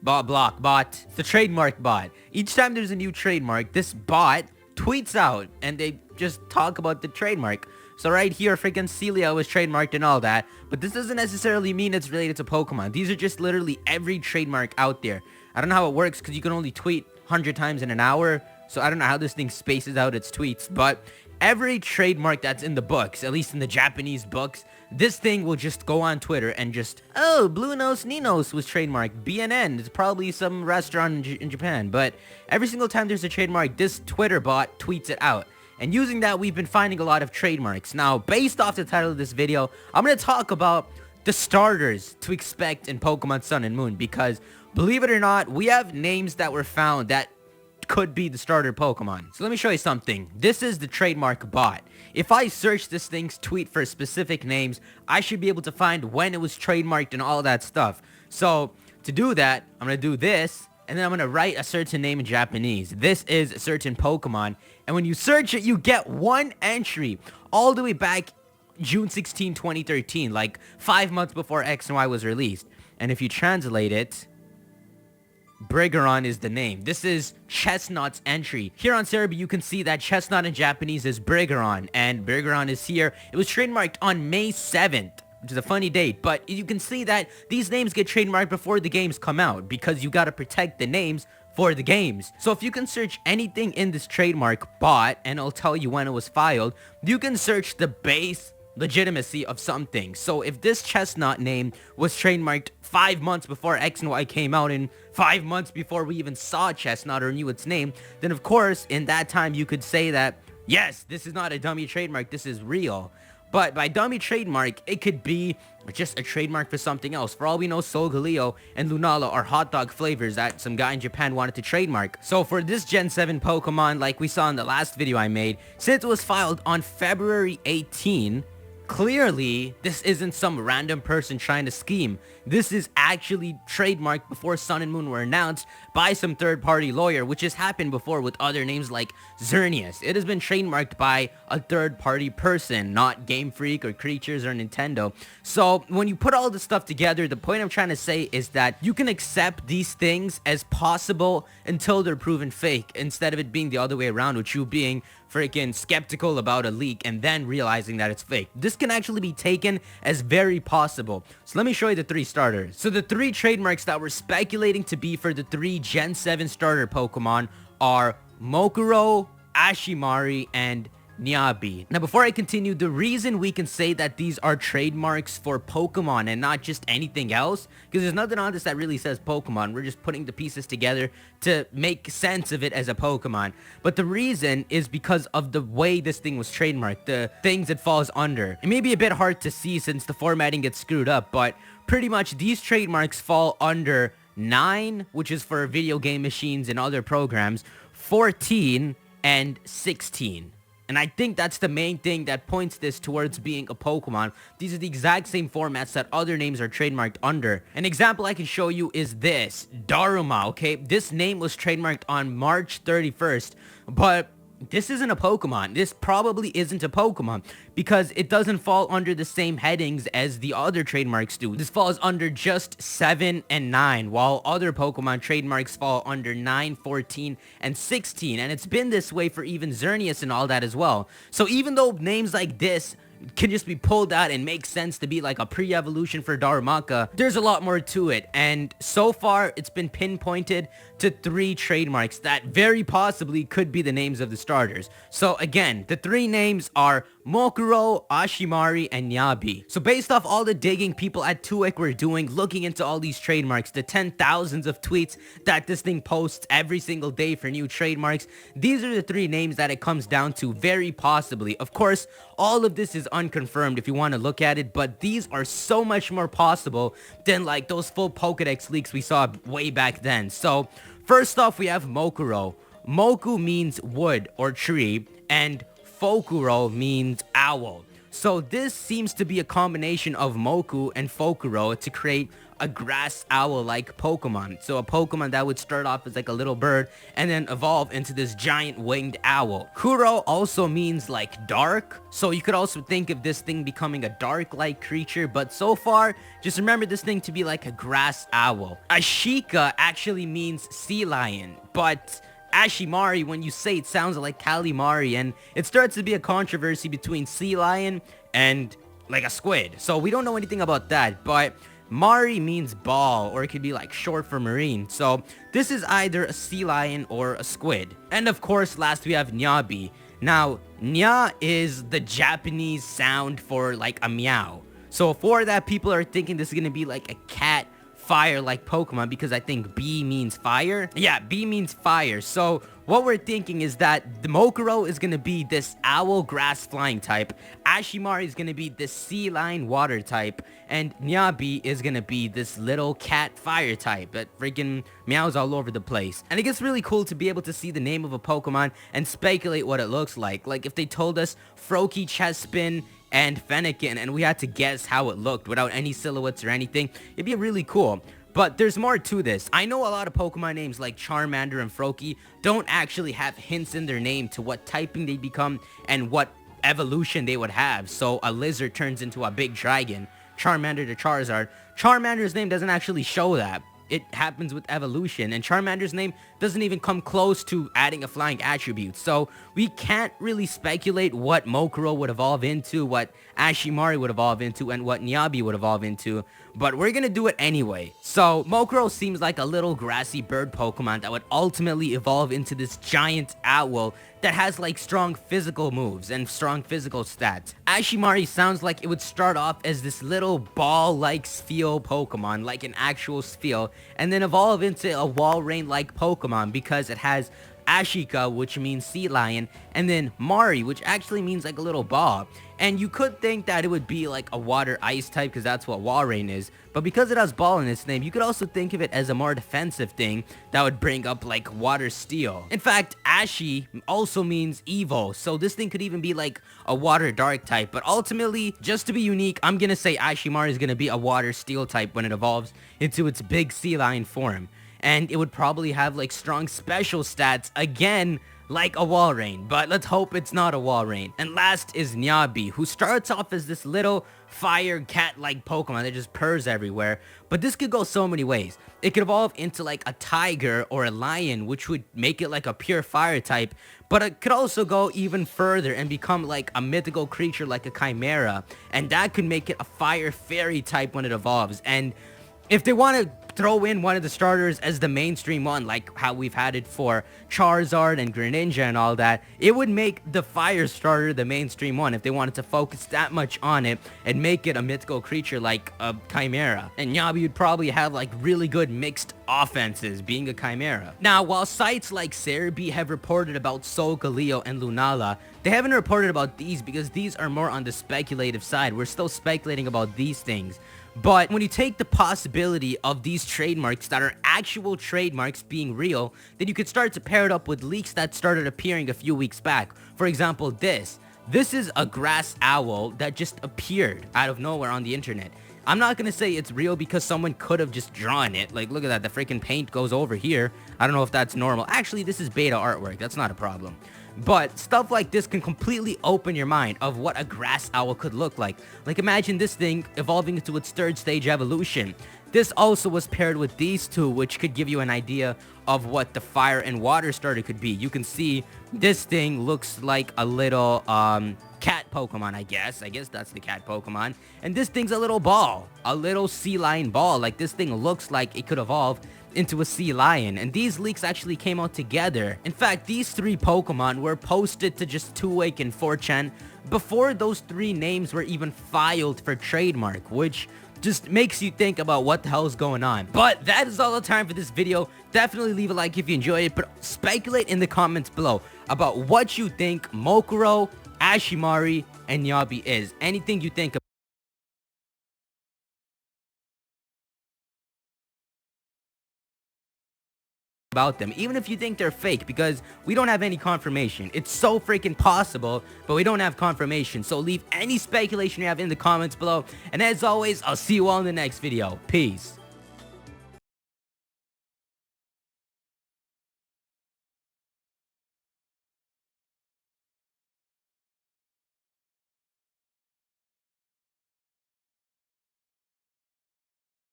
bot. It's the trademark bot. Each time there's a new trademark, this bot tweets out and they just talk about the trademark. So right here, freaking Celia was trademarked and all that, but this doesn't necessarily mean it's related to Pokemon. These are just literally every trademark out there. I don't know how it works because you can only tweet 100 times in an hour, so I don't know how this thing spaces out its tweets, but every trademark that's in the books, at least in the Japanese books, this thing will just go on Twitter and just, oh, Blue Nose Ninos was trademarked. BNN, it's probably some restaurant in Japan, but every single time there's a trademark, this Twitter bot tweets it out. And using that, we've been finding a lot of trademarks. Now, based off the title of this video, I'm going to talk about the starters to expect in Pokemon Sun and Moon, because believe it or not, we have names that were found that could be the starter Pokemon. So let me show you something. This is the trademark bot. If I search this thing's tweet for specific names, I should be able to find when it was trademarked and all that stuff. So to do that, I'm going to do this, and then I'm going to write a certain name in Japanese. This is a certain Pokemon, and when you search it, you get one entry all the way back June 16, 2013, like 5 months before X and Y was released. And if you translate it, Brigaron is the name. This is Chestnut's entry. Here on Cerebi, you can see that Chestnut in Japanese is Brigaron, and Brigaron is here. It was trademarked on May 7th, which is a funny date, but you can see that these names get trademarked before the games come out, because you gotta protect the names for the games. So if you can search anything in this trademark bot, and it'll tell you when it was filed, you can search the base legitimacy of something. So if this Chestnut name was trademarked 5 months before X and Y came out, and 5 months before we even saw Chestnut or knew its name, then of course in that time you could say that, yes, this is not a dummy trademark, this is real. But by dummy trademark, it could be just a trademark for something else. For all we know, Solgaleo and Lunala are hot dog flavors that some guy in Japan wanted to trademark. So for this Gen 7 Pokemon, like we saw in the last video I made, since it was filed on February 18, clearly, this isn't some random person trying to scheme. This is actually trademarked before Sun and Moon were announced by some third-party lawyer, which has happened before with other names like Xerneas. It has been trademarked by a third-party person, not Game Freak or Creatures or Nintendo. So when you put all this stuff together, the point I'm trying to say is that you can accept these things as possible until they're proven fake, instead of it being the other way around, with you being freaking skeptical about a leak and then realizing that it's fake. This can actually be taken as very possible. So let me show you the 3 starters. So the 3 trademarks that we're speculating to be for the 3 Gen 7 starter Pokemon are Mokuro, Ashimari, and Nyabi. Now before I continue, the reason we can say that these are trademarks for Pokemon and not just anything else, because there's nothing on this that really says Pokemon. We're just putting the pieces together to make sense of it as a Pokemon. But the reason is because of the way this thing was trademarked, the things it falls under. It may be a bit hard to see since the formatting gets screwed up, but pretty much these trademarks fall under 9, which is for video game machines and other programs, 14, and 16. And I think that's the main thing that points this towards being a Pokemon. These are the exact same formats that other names are trademarked under. An example I can show you is this, Daruma, okay? This name was trademarked on March 31st, but this isn't a Pokemon. This probably isn't a Pokemon because it doesn't fall under the same headings as the other trademarks do. This falls under just 7 and 9, while other Pokemon trademarks fall under 9, 14, and 16. And it's been this way for even Xerneas and all that as well. So even though names like this can just be pulled out and make sense to be like a pre-evolution for Darumaka, there's a lot more to it, and so far it's been pinpointed to 3 trademarks that very possibly could be the names of the starters. So again, the 3 names are Mokuro, Ashimari, and Nyabi. So based off all the digging people at TUIC were doing, looking into all these trademarks, the 10,000s of tweets that this thing posts every single day for new trademarks, these are the 3 names that it comes down to very possibly. Of course, all of this is unconfirmed if you want to look at it, but these are so much more possible than like those full Pokedex leaks we saw way back then. So first off, we have Mokuro. Moku means wood or tree, and Fokuro means owl. So this seems to be a combination of Moku and Fokuro to create a grass owl-like Pokemon. So a Pokemon that would start off as like a little bird and then evolve into this giant winged owl. Kuro also means like dark, so you could also think of this thing becoming a dark-like creature, but so far, just remember this thing to be like a grass owl. Ashika actually means sea lion, but Ashimari, when you say it, sounds like Calimari, and it starts to be a controversy between sea lion and like a squid. So we don't know anything about that, but Mari means ball, or it could be like short for marine. So this is either a sea lion or a squid. And of course, last we have Nyabi. Now, Nya is the Japanese sound for like a meow. So for that, people are thinking this is gonna be like a cat fire-like Pokemon, because I think B means fire. Yeah, B means fire. So what we're thinking is that the Mokuro is going to be this owl grass flying type, Ashimari is going to be this sea lion water type, and Nyabi is going to be this little cat fire type that freaking meows all over the place. And it gets really cool to be able to see the name of a Pokemon and speculate what it looks like. Like if they told us Froakie, Chespin, and Fennekin, and we had to guess how it looked without any silhouettes or anything, it'd be really cool. But there's more to this. I know a lot of Pokemon names like Charmander and Froakie don't actually have hints in their name to what typing they become and what evolution they would have. So a lizard turns into a big dragon, Charmander to Charizard. Charmander's name doesn't actually show that. It happens with evolution, and Charmander's name doesn't even come close to adding a flying attribute. So we can't really speculate what Mokuro would evolve into, what Ashimari would evolve into, and what Nyabi would evolve into, but we're gonna do it anyway. So Mokuro seems like a little grassy bird Pokemon that would ultimately evolve into this giant owl that has like strong physical moves and strong physical stats. Ashimari sounds like it would start off as this little ball-like Spheal Pokemon, like an actual Spheal, and then evolve into a Walrein-like Pokemon because it has Ashika, which means sea lion, and then Mari, which actually means like a little ball. And you could think that it would be like a water ice type because that's what Walrein is, but because it has ball in its name, you could also think of it as a more defensive thing that would bring up like water steel. In fact, Ashi also means evil, so this thing could even be like a water dark type, but ultimately, just to be unique, I'm gonna say Ashimari is gonna be a water steel type when it evolves into its big sea lion form. And it would probably have like strong special stats, again, like a Walrein, but let's hope it's not a Walrein. And last is Nyabi, who starts off as this little fire cat-like Pokemon that just purrs everywhere, but this could go so many ways. It could evolve into like a tiger or a lion, which would make it like a pure fire type, but it could also go even further and become like a mythical creature like a Chimera, and that could make it a fire fairy type when it evolves. And if they want to throw in one of the starters as the mainstream one, like how we've had it for Charizard and Greninja and all that, it would make the fire starter the mainstream one if they wanted to focus that much on it and make it a mythical creature like a Chimera. And Nyabi would probably have like really good mixed offenses being a Chimera. Now, while sites like Cerebi have reported about Solgaleo and Lunala, they haven't reported about these because these are more on the speculative side. We're still speculating about these things. But when you take the possibility of these trademarks that are actual trademarks being real, then you could start to pair it up with leaks that started appearing a few weeks back. For example, this is a grass owl that just appeared out of nowhere on the internet. I'm not gonna say it's real because someone could have just drawn it. Like, look at that, the freaking paint goes over here. I don't know if that's normal. Actually, this is beta artwork, that's not a problem. But stuff like this can completely open your mind of what a grass owl could look like. Like, imagine this thing evolving into its third stage evolution. This also was paired with these two, which could give you an idea of what the fire and water starter could be. You can see this thing looks like a little cat Pokemon, I guess. I guess that's the cat Pokemon. And this thing's a little ball, a little sea lion ball. Like, this thing looks like it could evolve into a sea lion, and these leaks actually came out together. In fact, these three Pokemon were posted to just 2wake and 4chan before those three names were even filed for trademark, which just makes you think about what the hell is going on. But that is all the time for this video. Definitely leave a like if you enjoyed it, but speculate in the comments below about what you think Mokuro, Ashimari, and Nyabi is. Anything you think about them, even if you think they're fake, because we don't have any confirmation. It's so freaking possible, but we don't have confirmation. So leave any speculation you have in the comments below. And as always, I'll see you all in the next video. Peace.